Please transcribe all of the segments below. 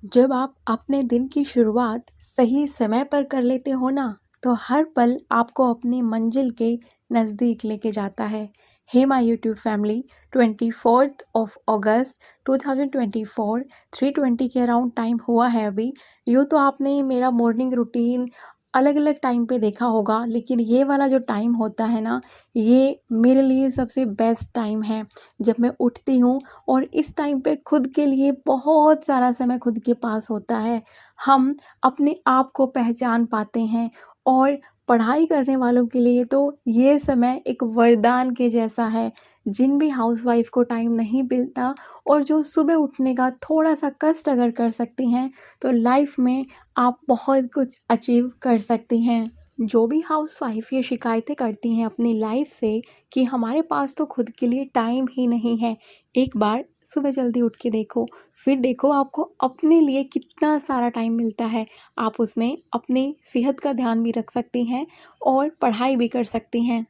जब आप अपने दिन की शुरुआत सही समय पर कर लेते हो ना, तो हर पल आपको अपनी मंजिल के नज़दीक लेके जाता है। Hey my YouTube family, 24th of August 2024 3:20 के अराउंड टाइम हुआ है अभी। यूँ तो आपने मेरा मॉर्निंग रूटीन अलग अलग टाइम पे देखा होगा, लेकिन ये वाला जो टाइम होता है ना, ये मेरे लिए सबसे बेस्ट टाइम है। जब मैं उठती हूँ और इस टाइम पे खुद के लिए बहुत सारा समय खुद के पास होता है। हम अपने आप को पहचान पाते हैं और पढ़ाई करने वालों के लिए तो ये समय एक वरदान के जैसा है। जिन भी हाउसवाइफ को टाइम नहीं मिलता और जो सुबह उठने का थोड़ा-सा कष्ट अगर कर सकती हैं, तो लाइफ में आप बहुत कुछ अचीव कर सकती हैं। जो भी हाउसवाइफ ये शिकायतें करती हैं अपनी लाइफ से कि हमारे पास तो खुद के लिए टाइम ही नहीं है, एक बार सुबह जल्दी उठ के देखो, फिर देखो आपको अपने लिए कितना सारा टाइम मिलता है। आप उसमें अपनी सेहत का ध्यान भी रख सकती हैं और पढ़ाई भी कर सकती हैं।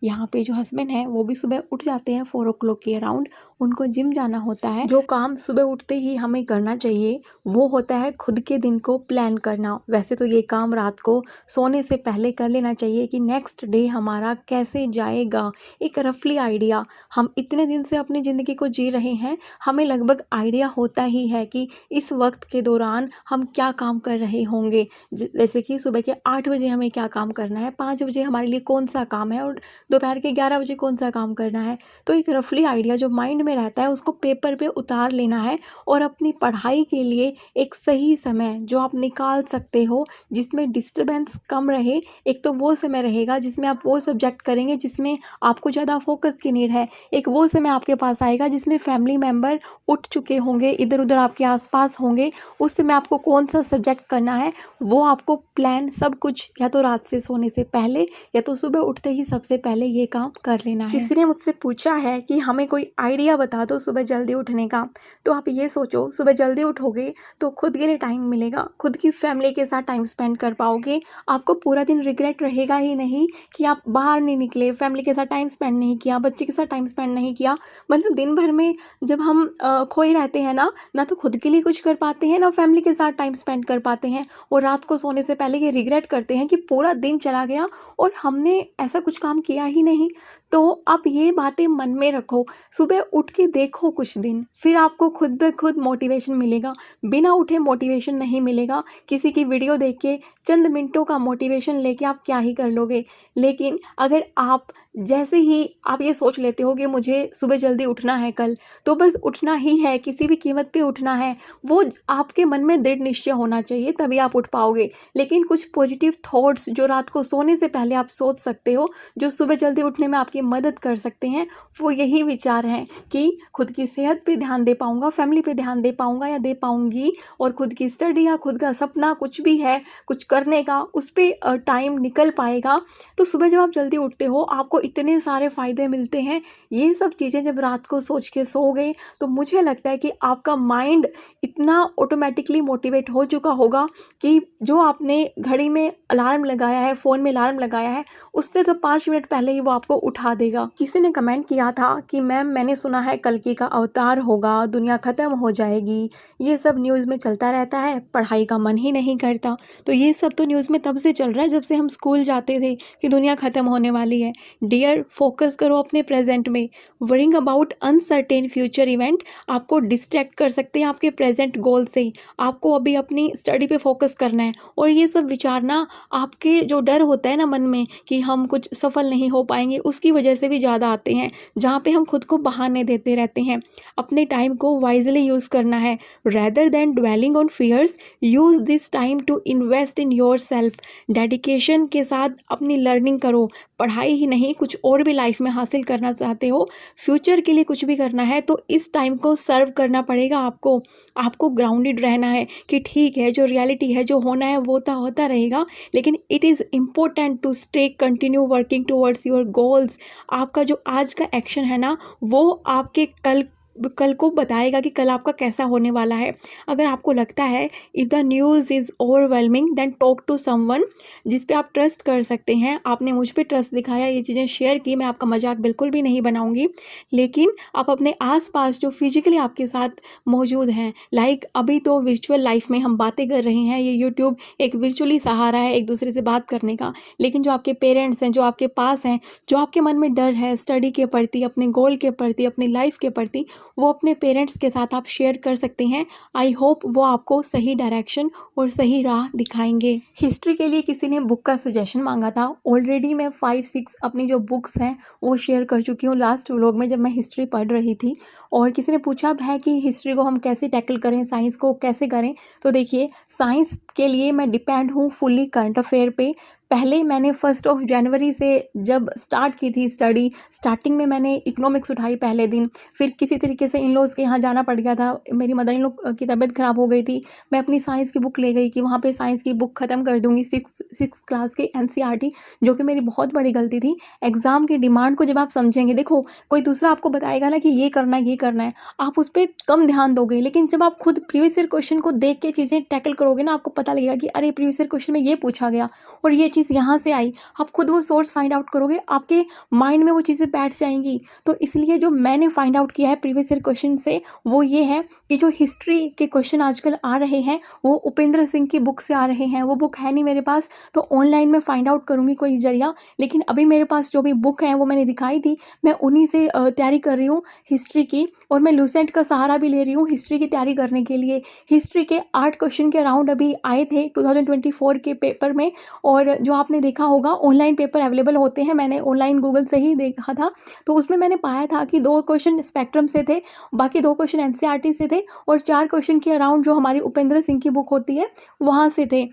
यहाँ पे जो हस्बैंड हैं वो भी सुबह उठ जाते हैं 4 o'clock के अराउंड। उनको जिम जाना होता है। जो काम सुबह उठते ही हमें करना चाहिए वो होता है खुद के दिन को प्लान करना। वैसे तो ये काम रात को सोने से पहले कर लेना चाहिए कि नेक्स्ट डे हमारा कैसे जाएगा, एक रफली आइडिया। हम इतने दिन से अपनी ज़िंदगी को जी रहे हैं, हमें लगभग आइडिया होता ही है कि इस वक्त के दौरान हम क्या काम कर रहे होंगे। जैसे कि सुबह के 8 बजे हमें क्या काम करना है, 5 बजे हमारे लिए कौन सा काम है और दोपहर के 11 बजे कौन सा काम करना है। तो एक रफली आइडिया जो माइंड में रहता है उसको पेपर पे उतार लेना है और अपनी पढ़ाई के लिए एक सही समय जो आप निकाल सकते हो जिसमें डिस्टर्बेंस कम रहे। एक तो वो समय रहेगा जिसमें आप वो सब्जेक्ट करेंगे जिसमें आपको ज़्यादा फोकस की नीड है। एक वो समय आपके पास आएगा जिसमें फैमिली मेम्बर उठ चुके होंगे, इधर उधर आपके आसपास होंगे। उस समय आपको कौन सा सब्जेक्ट करना है वो आपको प्लान सब कुछ या तो रात से सोने से पहले या तो सुबह उठते ही सबसे पहले ये काम कर लेना है। किसी ने मुझसे पूछा है कि हमें कोई आइडिया बता दो सुबह जल्दी उठने का। तो आप ये सोचो, सुबह जल्दी उठोगे तो खुद के लिए टाइम मिलेगा, खुद की फैमिली के साथ टाइम स्पेंड कर पाओगे। आपको पूरा दिन रिग्रेट रहेगा ही नहीं कि आप बाहर नहीं निकले, फैमिली के साथ टाइम स्पेंड नहीं किया, बच्चे के साथ टाइम स्पेंड नहीं किया। मतलब दिन भर में जब हम खोए रहते हैं ना तो खुद के लिए कुछ कर पाते हैं ना फैमिली के साथ टाइम स्पेंड कर पाते हैं। और रात को सोने से पहले ये रिग्रेट करते हैं कि पूरा दिन चला गया और हमने ऐसा कुछ काम किया ही नहीं। तो आप ये बातें मन में रखो, सुबह उठ के देखो कुछ दिन, फिर आपको खुद ब खुद मोटिवेशन मिलेगा। बिना उठे मोटिवेशन नहीं मिलेगा। किसी की वीडियो देख के चंद मिनटों का मोटिवेशन लेके आप क्या ही कर लोगे। लेकिन अगर आप जैसे ही आप ये सोच लेते हो कि मुझे सुबह जल्दी उठना है कल, तो बस उठना ही है, किसी भी कीमत पे उठना है, वो आपके मन में दृढ़ निश्चय होना चाहिए, तभी आप उठ पाओगे। लेकिन कुछ पॉजिटिव थॉट्स जो रात को सोने से पहले आप सोच सकते हो, जो सुबह जल्दी उठने में आपकी मदद कर सकते हैं, वो यही विचार हैं कि खुद की सेहत पे ध्यान दे पाऊँगा, फैमिली पे ध्यान दे पाऊँगा या दे पाऊँगी, और खुद की स्टडी या खुद का सपना कुछ भी है कुछ करने का, उस पर टाइम निकल पाएगा। तो सुबह जब आप जल्दी उठते हो आपको इतने सारे फ़ायदे मिलते हैं। ये सब चीज़ें जब रात को सोच के सो गए तो मुझे लगता है कि आपका माइंड इतना ऑटोमेटिकली मोटिवेट हो चुका होगा कि जो आपने घड़ी में अलार्म लगाया है, फ़ोन में अलार्म लगाया है, उससे तो 5 मिनट पहले ही वो आपको उठा देगा। किसी ने कमेंट किया था कि मैम मैंने सुना है कल्कि का अवतार होगा, दुनिया ख़त्म हो जाएगी, ये सब न्यूज़ में चलता रहता है, पढ़ाई का मन ही नहीं करता। तो ये सब तो न्यूज़ में तब से चल रहा है जब से हम स्कूल जाते थे कि दुनिया ख़त्म होने वाली है। डियर, फोकस करो अपने प्रेजेंट में। Worrying about uncertain future event आपको डिस्ट्रैक्ट कर सकते हैं आपके प्रेजेंट गोल से। आपको अभी अपनी स्टडी पे फोकस करना है और ये सब विचार ना आपके जो डर होता है ना मन में कि हम कुछ सफल नहीं हो पाएंगे, उसकी वजह से भी ज़्यादा आते हैं, जहाँ पे हम खुद को बहाने देते रहते हैं। अपने टाइम को वाइजली यूज़ करना है। Rather than dwelling on fears, use this time to invest in yourself. Dedication के साथ अपनी लर्निंग करो। पढ़ाई ही नहीं, कुछ और भी लाइफ में हासिल करना चाहते हो, फ्यूचर के लिए कुछ भी करना है, तो इस टाइम को सर्व करना पड़ेगा आपको। आपको ग्राउंडेड रहना है कि ठीक है, जो रियलिटी है, जो होना है वो तो होता रहेगा, लेकिन it is important to stay continue working towards your goals. आपका जो आज का एक्शन है ना, वो आपके कल कल को बताएगा कि कल आपका कैसा होने वाला है। अगर आपको लगता है if the news is overwhelming then talk to someone जिस पे आप ट्रस्ट कर सकते हैं। आपने मुझ पे ट्रस्ट दिखाया, ये चीज़ें शेयर की, मैं आपका मजाक बिल्कुल भी नहीं बनाऊंगी, लेकिन आप अपने आसपास जो फिजिकली आपके साथ मौजूद हैं, लाइक अभी तो वर्चुअल लाइफ में हम बातें कर रहे हैं, ये यूट्यूब एक वर्चुअली सहारा है एक दूसरे से बात करने का, लेकिन जो आपके पेरेंट्स हैं, जो आपके पास हैं, जो आपके मन में डर है स्टडी के प्रति, अपने गोल के प्रति, अपनी लाइफ के प्रति, वो अपने पेरेंट्स के साथ आप शेयर कर सकते हैं। आई होप वो आपको सही डायरेक्शन और सही राह दिखाएंगे। हिस्ट्री के लिए किसी ने बुक का सजेशन मांगा था। ऑलरेडी मैं 5-6 अपनी जो बुक्स हैं वो शेयर कर चुकी हूँ लास्ट व्लॉग में जब मैं हिस्ट्री पढ़ रही थी। और किसी ने पूछा है कि हिस्ट्री को हम कैसे टैकल करें, साइंस को कैसे करें। तो देखिए, साइंस के लिए मैं डिपेंड हूँ फुल्ली करंट अफेयर पे। पहले मैंने 1 जनवरी से जब स्टार्ट की थी स्टडी, स्टार्टिंग में मैंने इकोनॉमिक्स उठाई पहले दिन, फिर किसी तरीके से इन लॉज के यहाँ जाना पड़ गया था, मेरी मदर इन लॉ की तबीयत ख़राब हो गई थी। मैं अपनी साइंस की बुक ले गई कि वहाँ पे साइंस की बुक ख़त्म कर दूँगी, सिक्स क्लास की एनसीईआरटी, जो कि मेरी बहुत बड़ी गलती थी। एग्ज़ाम की डिमांड को जब आप समझेंगे, देखो कोई दूसरा आपको बताएगा ना कि ये करना है, ये करना है, आप उस पर कम ध्यान दोगे, लेकिन जब आप खुद प्रीवियस ईयर क्वेश्चन को देख के चीज़ें टैकल करोगे ना, आपको पता लगेगा कि अरे प्रीवियस ईयर क्वेश्चन में ये पूछा गया और ये चीज़ यहाँ से आई। आप खुद वो सोर्स फाइंड आउट करोगे, आपके माइंड में वो चीज़ें बैठ जाएंगी। तो इसलिए जो मैंने फाइंड आउट किया है प्रीवियस ईयर क्वेश्चन से, वो ये है कि जो हिस्ट्री के क्वेश्चन आजकल आ रहे हैं वो उपेंद्र सिंह की बुक से आ रहे हैं। वो बुक है नहीं मेरे पास, तो ऑनलाइन में फाइंड आउट करूँगी कोई जरिया, लेकिन अभी मेरे पास जो भी बुक है वो मैंने दिखाई थी, मैं उन्हीं से तैयारी कर रही हूँ हिस्ट्री की। और मैं लूसेंट का सहारा भी ले रही हूँ हिस्ट्री की तैयारी करने के लिए। हिस्ट्री के 8 क्वेश्चन के अराउंड अभी आए थे 2024 के पेपर में, और जो आपने देखा होगा ऑनलाइन पेपर अवेलेबल होते हैं, मैंने ऑनलाइन गूगल से ही देखा था, तो उसमें मैंने पाया था कि 2 क्वेश्चन स्पेक्ट्रम से थे, बाकी 2 क्वेश्चन एनसीईआरटी से थे, और 4 क्वेश्चन के अराउंड जो हमारी उपेंद्र सिंह की बुक होती है वहाँ से थे।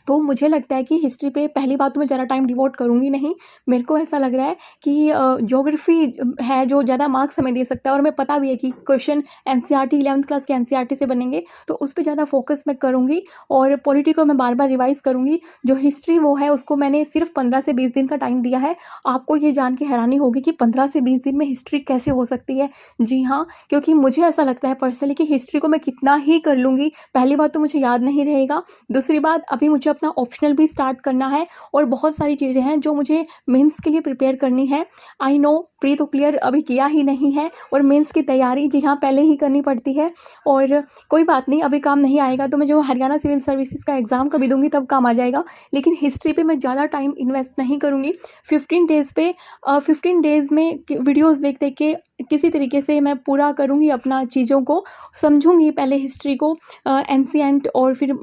तो मुझे लगता है कि हिस्ट्री पे पहली बात तो मैं ज़्यादा टाइम डिवोट करूँगी नहीं। मेरे को ऐसा लग रहा है कि ज्योग्राफी है जो ज़्यादा मार्क्स हमें दे सकता है, और मैं पता भी है कि क्वेश्चन एनसीईआरटी 11th क्लास के एनसीईआरटी से बनेंगे, तो उस पर ज़्यादा फोकस मैं करूँगी। और पॉलिटी को मैं बार बार रिवाइज़ करूँगी। जो हिस्ट्री वो है उसको मैंने सिर्फ 15 से 20 दिन का टाइम दिया है। आपको ये जान के हैरानी होगी कि 15 से 20 दिन में हिस्ट्री कैसे हो सकती है। जी हाँ, क्योंकि मुझे ऐसा लगता है पर्सनली कि हिस्ट्री को मैं कितना ही कर लूँगी, पहली बात तो मुझे याद नहीं रहेगा, दूसरी बात अभी मुझे अपना ऑप्शनल भी स्टार्ट करना है, और बहुत सारी चीज़ें हैं जो मुझे मेंस के लिए प्रिपेयर करनी है। आई नो प्री तो क्लियर अभी किया ही नहीं है, और मेंस की तैयारी जी हाँ पहले ही करनी पड़ती है। और कोई बात नहीं, अभी काम नहीं आएगा तो मैं जो हरियाणा सिविल सर्विसेज का एग्ज़ाम कभी दूंगी तब काम आ जाएगा, लेकिन हिस्ट्री पे मैं ज़्यादा टाइम इन्वेस्ट नहीं करूँगी। 15 डेज़ में वीडियोज़ देख देख के किसी तरीके से मैं पूरा करूँगी, अपना चीज़ों को समझूंगी, पहले हिस्ट्री को एंशिएंट और फिर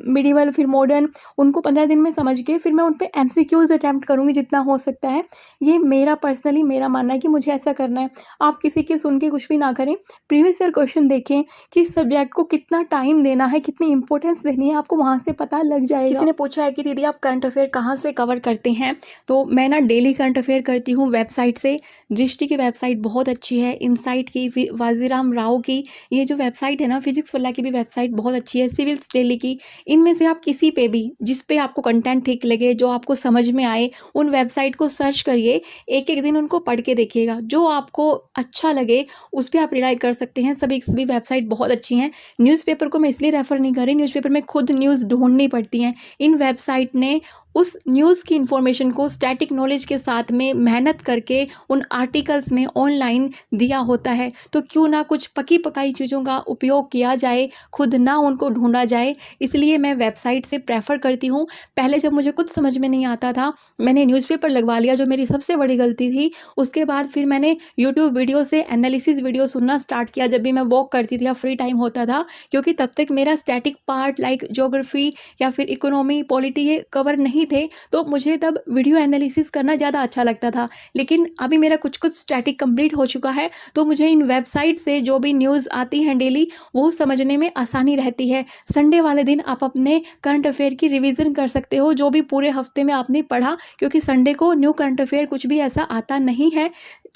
मिडिवल फिर मॉडर्न, उनको 15 दिन में समझ के फिर मैं उन पे एमसीक्यूज़ अटैम्प्ट करूँगी जितना हो सकता है। ये मेरा पर्सनली मेरा मानना है कि मुझे ऐसा करना है। आप किसी की सुन के कुछ भी ना करें, प्रीवियस ईयर क्वेश्चन देखें कि सब्जेक्ट को कितना टाइम देना है, कितनी इंपॉर्टेंस देनी है, आपको वहाँ से पता लग जाएगा। किसी ने पूछा है कि दीदी आप करंट अफेयर कहाँ से कवर करते हैं, तो मैं ना डेली करंट अफेयर करती हूँ वेबसाइट से। दृष्टि की वेबसाइट बहुत अच्छी है, इनसाइट की, वाजीराम राव की, ये जो वेबसाइट है ना, फिजिक्स वाला की भी वेबसाइट बहुत अच्छी है, सिविल्स डेली की। इनमें से आप किसी पे भी जिस पे आपको कंटेंट ठीक लगे, जो आपको समझ में आए, उन वेबसाइट को सर्च करिए, एक एक दिन उनको पढ़ के देखिएगा, जो आपको अच्छा लगे उस पर आप रिलाई कर सकते हैं। सभी वेबसाइट बहुत अच्छी हैं। न्यूज़पेपर को मैं इसलिए रेफ़र नहीं कर रही, न्यूज़पेपर में खुद न्यूज़ ढूंढनी पड़ती हैं। इन वेबसाइट ने उस न्यूज़ की इन्फॉर्मेशन को स्टैटिक नॉलेज के साथ में मेहनत करके उन आर्टिकल्स में ऑनलाइन दिया होता है, तो क्यों ना कुछ पकी पकाई चीज़ों का उपयोग किया जाए, खुद ना उनको ढूंढा जाए। इसलिए मैं वेबसाइट से प्रेफर करती हूँ। पहले जब मुझे कुछ समझ में नहीं आता था, मैंने न्यूज़पेपर लगवा लिया, जो मेरी सबसे बड़ी गलती थी। उसके बाद फिर मैंने यूट्यूब वीडियो से एनालिसिस वीडियो सुनना स्टार्ट किया जब भी मैं वॉक करती थी या फ्री टाइम होता था, क्योंकि तब तक मेरा स्टैटिक पार्ट लाइक ज्योग्राफी या फिर इकोनॉमी, पॉलिटी ये कवर नहीं थे, तो मुझे तब वीडियो एनालिसिस करना ज़्यादा अच्छा लगता था। लेकिन अभी मेरा कुछ स्टैटिक कंप्लीट हो चुका है, तो मुझे इन वेबसाइट से जो भी न्यूज़ आती हैं डेली, वो समझने में आसानी रहती है। संडे वाले दिन आप अपने करंट अफेयर की रिवीजन कर सकते हो, जो भी पूरे हफ्ते में आपने पढ़ा, क्योंकि संडे को न्यू करंट अफेयर कुछ भी ऐसा आता नहीं है,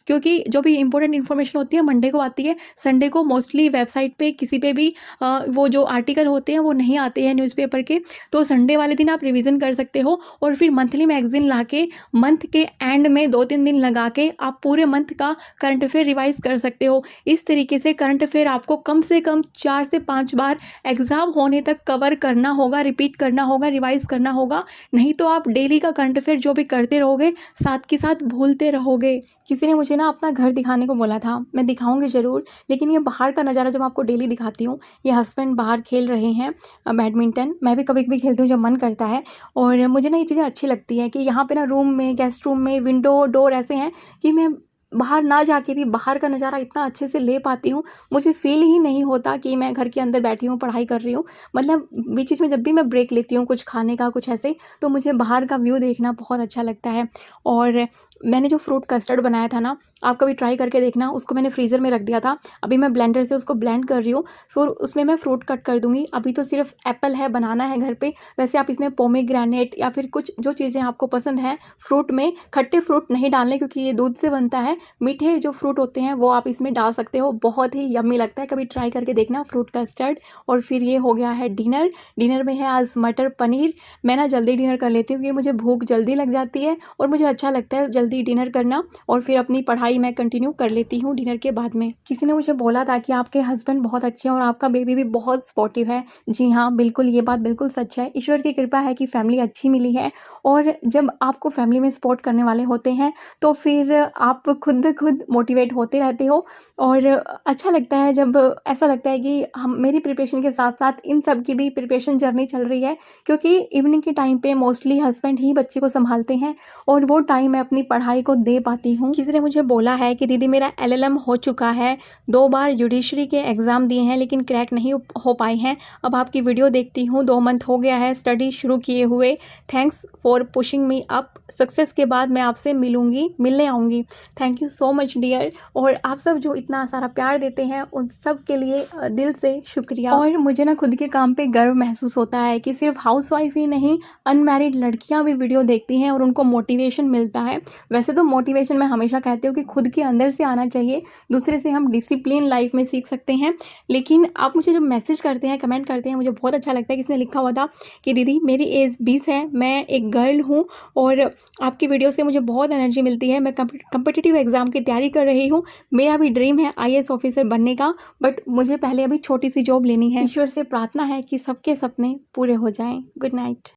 क्योंकि जो भी इंपॉर्टेंट इन्फॉर्मेशन होती है मंडे को आती है। संडे को मोस्टली वेबसाइट पे किसी पे भी वो जो आर्टिकल होते हैं वो नहीं आते हैं न्यूज़पेपर के, तो संडे वाले दिन आप रिवीजन कर सकते हो। हो और फिर मंथली मैगज़ीन लाके मंथ के एंड में 2-3 दिन लगा के आप पूरे मंथ का करंट अफेयर रिवाइज़ कर सकते हो। इस तरीके से करंट अफेयर आपको कम से कम 4 से 5 बार एग्ज़ाम होने तक कवर करना होगा, रिपीट करना होगा, रिवाइज़ करना होगा। नहीं तो आप डेली का करंट अफेयर जो भी करते रहोगे, साथ के साथ भूलते रहोगे। किसी ने मुझे ना अपना घर दिखाने को बोला था, मैं दिखाऊँगी ज़रूर, लेकिन ये बाहर का नज़ारा जब आपको डेली दिखाती हूँ, ये हस्बैंड बाहर खेल रहे हैं बैडमिंटन। मैं भी कभी-कभी खेलती हूँ जब मन करता है और मुझे ना ये चीज़ें अच्छी लगती हैं कि यहाँ पे ना रूम में, गेस्ट रूम में विंडो, डोर ऐसे हैं कि मैं बाहर ना जाके भी बाहर का नज़ारा इतना अच्छे से ले पाती हूँ। मुझे फ़ील ही नहीं होता कि मैं घर के अंदर बैठी हूँ, पढ़ाई कर रही हूँ। मतलब बीच-बीच में जब भी मैं ब्रेक लेती हूँ कुछ खाने का, कुछ ऐसे, तो मुझे बाहर का व्यू देखना बहुत अच्छा लगता है। और मैंने जो फ्रूट कस्टर्ड बनाया था ना, आप कभी ट्राई करके देखना। उसको मैंने फ्रीज़र में रख दिया था। अभी मैं ब्लेंडर से उसको ब्लेंड कर रही हूँ, फिर उसमें मैं फ्रूट कट कर दूँगी। अभी तो सिर्फ एप्पल है, बनाना है घर पे। वैसे आप इसमें पोमेग्रेनेट या फिर कुछ जो चीज़ें आपको पसंद हैं फ्रूट में, खट्टे फ्रूट नहीं डालने क्योंकि ये दूध से बनता है। मीठे जो फ्रूट होते हैं वो आप इसमें डाल सकते हो, बहुत ही यम्मी लगता है। कभी ट्राई करके देखना फ्रूट कस्टर्ड। और फिर ये हो गया है डिनर। डिनर में है आज मटर पनीर। मैं ना जल्दी डिनर कर लेती हूँ क्योंकि मुझे भूख जल्दी लग जाती है और मुझे अच्छा लगता है जल्दी डिनर करना, और फिर अपनी पढ़ाई मैं कंटिन्यू कर लेती हूँ डिनर के बाद में। किसी ने मुझे बोला था कि आपके हस्बैंड बहुत अच्छे हैं और आपका बेबी भी बहुत सपोर्टिव है। जी हाँ, बिल्कुल, ये बात बिल्कुल सच है। ईश्वर की कृपा है कि फैमिली अच्छी मिली है, और जब आपको फैमिली में सपोर्ट करने वाले होते हैं तो फिर आप खुद ब खुद मोटिवेट होते रहते हो। और अच्छा लगता है जब ऐसा लगता है कि हम मेरी प्रिपरेशन के साथ साथ इन सब की भी प्रिपरेशन जर्नी चल रही है, क्योंकि इवनिंग के टाइम पे मोस्टली हस्बैंड ही बच्चे को संभालते हैं और वो टाइम मैं अपनी पढ़ाई को दे पाती हूँ। किसी ने मुझे बोला है कि दीदी मेरा एलएलएम हो चुका है, 2 बार जुडिशरी के एग्ज़ाम दिए हैं लेकिन क्रैक नहीं हो पाए हैं। अब आपकी वीडियो देखती हूँ, 2 मंथ हो गया है स्टडी शुरू किए हुए। Thanks for pushing me up. Success के बाद मैं आपसे मिलने आऊँगी। Thank you so much dear. और आप सब जो इतना सारा प्यार देते हैं उन सब के लिए दिल से शुक्रिया। और मुझे ना खुद के काम पे गर्व महसूस होता है कि सिर्फ हाउसवाइफ ही नहीं, अनमैरिड लड़कियां भी वीडियो देखती हैं और उनको मोटिवेशन मिलता है। वैसे तो मोटिवेशन मैं हमेशा कहती हूँ कि खुद के अंदर से आना चाहिए, दूसरे से हम डिसिप्लिन लाइफ में सीख सकते हैं। लेकिन आप मुझे जब मैसेज करते हैं, कमेंट करते हैं, मुझे बहुत अच्छा लगता है। किसने लिखा हुआ था कि दीदी मेरी एज 20 है, मैं एक गर्ल हूँ और आपकी वीडियो से मुझे बहुत एनर्जी मिलती है। मैं कम्पिटिटिव एग्ज़ाम की तैयारी कर रही हूँ। मेरा भी ड्रीम है आईएएस ऑफिसर बनने का, बट मुझे पहले अभी छोटी सी जॉब लेनी है। ईश्वर से प्रार्थना है कि सबके सपने पूरे हो जाएं। Good night.